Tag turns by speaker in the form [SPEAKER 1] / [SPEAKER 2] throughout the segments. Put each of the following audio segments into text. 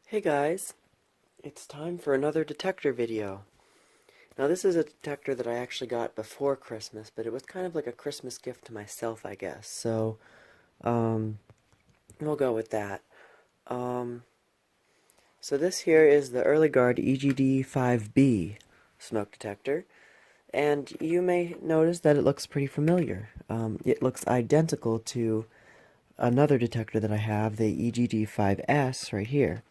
[SPEAKER 1] Hey guys, it's time for another detector video. Now this is a detector that I actually got before Christmas, but it was kind of like a Christmas gift to myself, I guess. So, um, we'll go with that. Um, so this here is the Earli-Gard EGD-5B smoke detector, and you may notice that it looks pretty familiar. It looks identical to another detector that I have, the EGD-5S right here.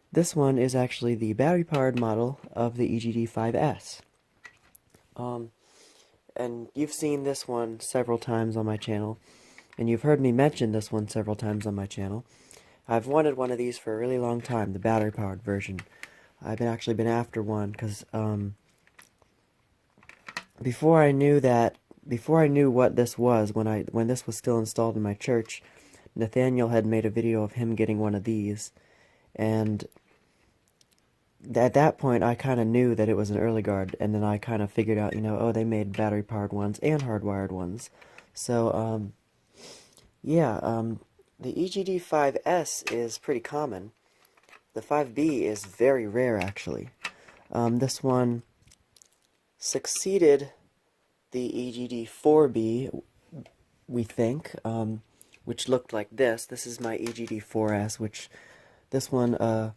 [SPEAKER 1] This one is actually the battery-powered model of the EGD-5S. Um, and you've seen this one several times on my channel, and you've heard me mention this one several times on my channel. I've wanted one of these for a really long time, the battery-powered version. I've actually been after one, because before I knew what this was, when this was still installed in my church, Nathaniel had made a video of him getting one of these, and at that point, I kind of knew that it was an Earli-Gard, and then I kind of figured out, oh, they made battery-powered ones and hardwired ones. So, yeah, the EGD-5S is pretty common. The 5B is very rare, actually. This one succeeded the EGD-4B, we think, which looked like this. This is my EGD-4S, which this one,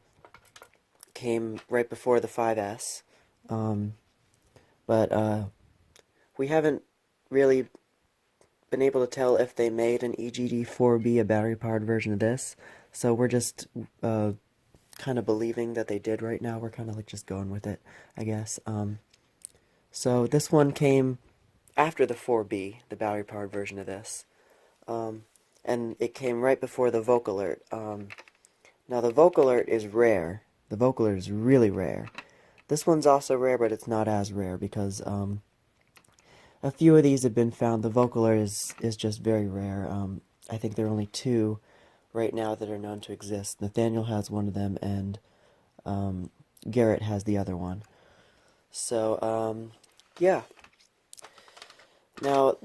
[SPEAKER 1] came right before the 5S. But we haven't really been able to tell if they made an EGD-4B, a battery-powered version of this, so we're just kind of believing that they did right now. We're kind of like just going with it, I guess. So this one came after the 4B, the battery-powered version of this, and it came right before the VocAlert. Now the VocAlert is rare. The VocAlert is really rare. This one's also rare, but it's not as rare because a few of these have been found. The VocAlert is just very rare. I think there are only two right now that are known to exist. Nathaniel has one of them, and Garrett has the other one. So, yeah. Now,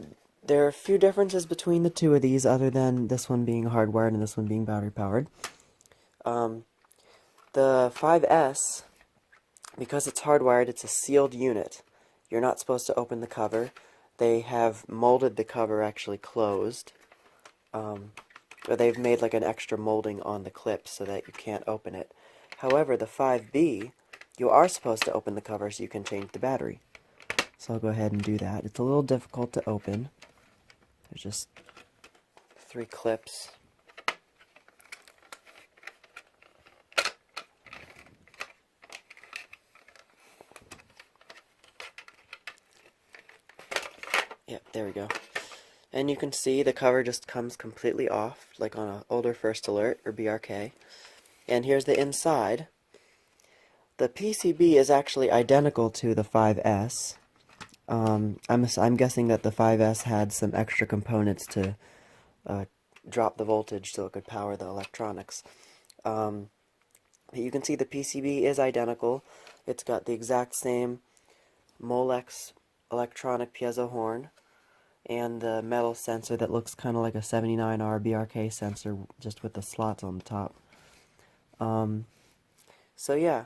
[SPEAKER 1] there are a few differences between the two of these, other than this one being hardwired and this one being battery-powered. The 5S, because it's hardwired, it's a sealed unit. You're not supposed to open the cover. They have molded the cover actually closed. Or they've made like an extra molding on the clip so that you can't open it. However, the 5B, you are supposed to open the cover so you can change the battery. So I'll go ahead and do that. It's a little difficult to open. There's just 3 clips. Yep, there we go. And you can see the cover just comes completely off, like on an older First Alert or BRK. And here's the inside. The PCB is actually identical to the 5S. I'm guessing that the 5S had some extra components to drop the voltage so it could power the electronics. But you can see the PCB is identical. It's got the exact same Molex electronic piezo horn and the metal sensor that looks kind of like a 79R BRK sensor, just with the slots on the top. So yeah,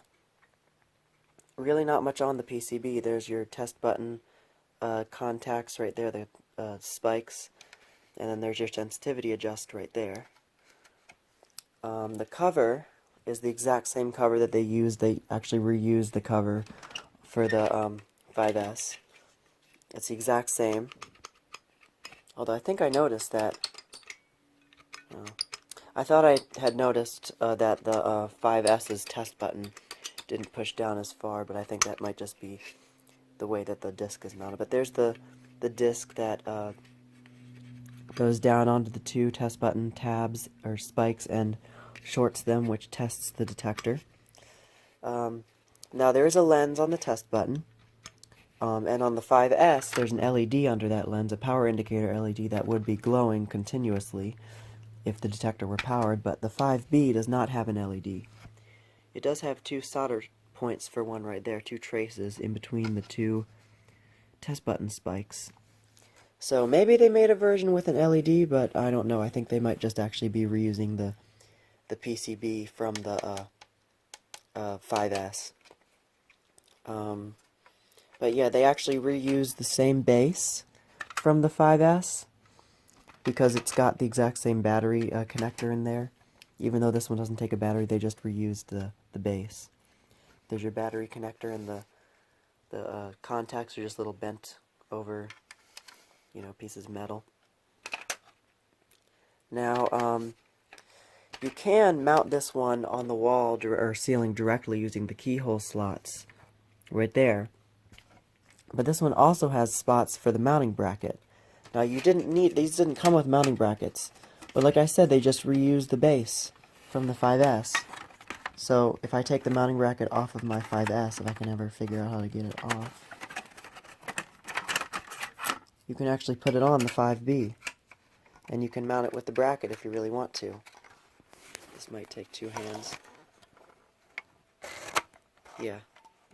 [SPEAKER 1] really not much on the PCB. There's your test button contacts right there, the spikes, and then there's your sensitivity adjust right there. The cover is the exact same cover that they used. They actually reused the cover for the 5S. It's the exact same. Although I think I noticed that. I thought I had noticed that the 5S's test button didn't push down as far, but I think that might just be the way that the disc is mounted. But there's the disc that goes down onto the 2 test button tabs or spikes and shorts them, which tests the detector. Now there is a lens on the test button, and on the 5S there's an LED under that lens, a power indicator LED that would be glowing continuously if the detector were powered, but the 5B does not have an LED. It does have 2 solder points for one right there, 2 traces in between the 2 test button spikes. So maybe they made a version with an LED, but I don't know. I think they might just actually be reusing the PCB from the 5S. But yeah, they actually reused the same base from the 5S because it's got the exact same battery connector in there. Even though this one doesn't take a battery, they just reused the base. There's your battery connector, and the contacts are just little bent over, pieces of metal. Now, you can mount this one on the wall or ceiling directly using the keyhole slots right there. But this one also has spots for the mounting bracket. Now, these didn't come with mounting brackets, but like I said, they just reused the base from the 5S. So if I take the mounting bracket off of my 5S, if I can ever figure out how to get it off, you can actually put it on the 5B, and you can mount it with the bracket if you really want to. This might take two hands. Yeah,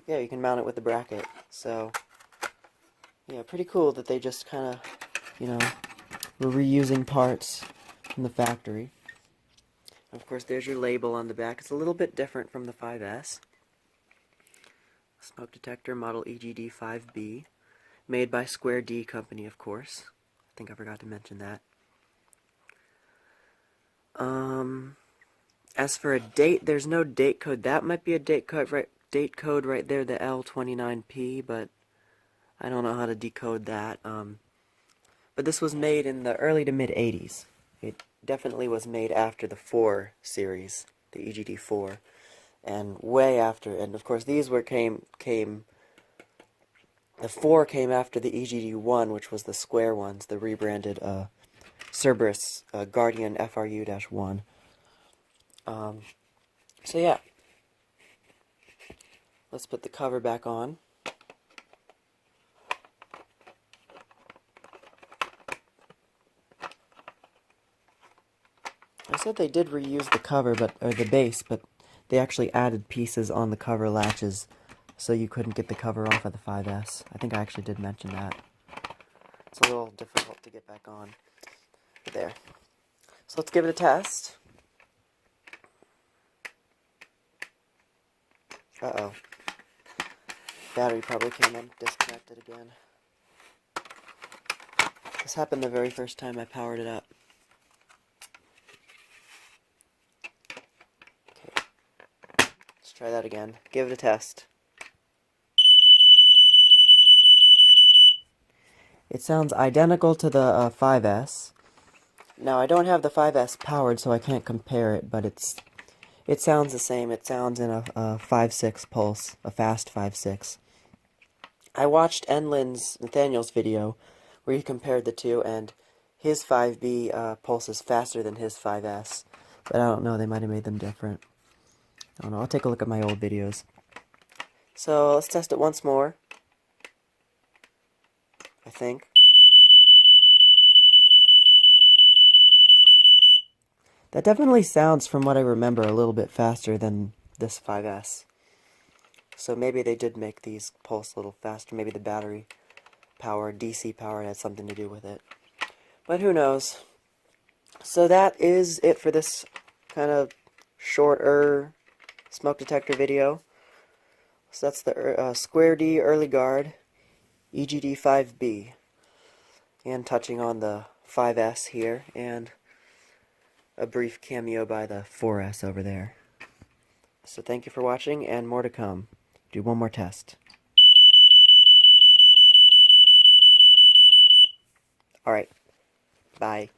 [SPEAKER 1] you can mount it with the bracket. So yeah, pretty cool that they just kind of, were reusing parts from the factory. Of course, there's your label on the back. It's a little bit different from the 5S. Smoke detector model EGD-5B, made by Square D Company, of course. I think I forgot to mention that. As for a date, there's no date code. That might be a date code right there, the L29P, but I don't know how to decode that. But this was made in the early to mid 80s. It definitely was made after the 4 series, the EGD4, and way after. And of course, these the 4 came after the EGD1, which was the square ones, the rebranded Cerberus Guardian FRU-1. So yeah, let's put the cover back on. I said they did reuse the cover, or the base, but they actually added pieces on the cover latches so you couldn't get the cover off of the 5S. I think I actually did mention that. It's a little difficult to get back on. But there. So let's give it a test. Uh-oh. Battery probably came disconnected again. This happened the very first time I powered it up. Okay. Let's try that again. Give it a test. It sounds identical to the 5S. Now, I don't have the 5S powered, so I can't compare it, but it sounds the same. It sounds in a 5.6 pulse, a fast 5.6. I watched Nathaniel's video where he compared the two, and his 5B pulses faster than his 5S. But I don't know, they might have made them different. I don't know, I'll take a look at my old videos. So, let's test it once more. I think. That definitely sounds, from what I remember, a little bit faster than this 5S. So maybe they did make these pulse a little faster. Maybe the battery power, DC power, had something to do with it. But who knows? So that is it for this kind of shorter smoke detector video. So that's the Square D Earli-Gard EGD-5B. And touching on the 5S here, and a brief cameo by the 4S over there. So thank you for watching, and more to come. Do one more test. Alright. Bye.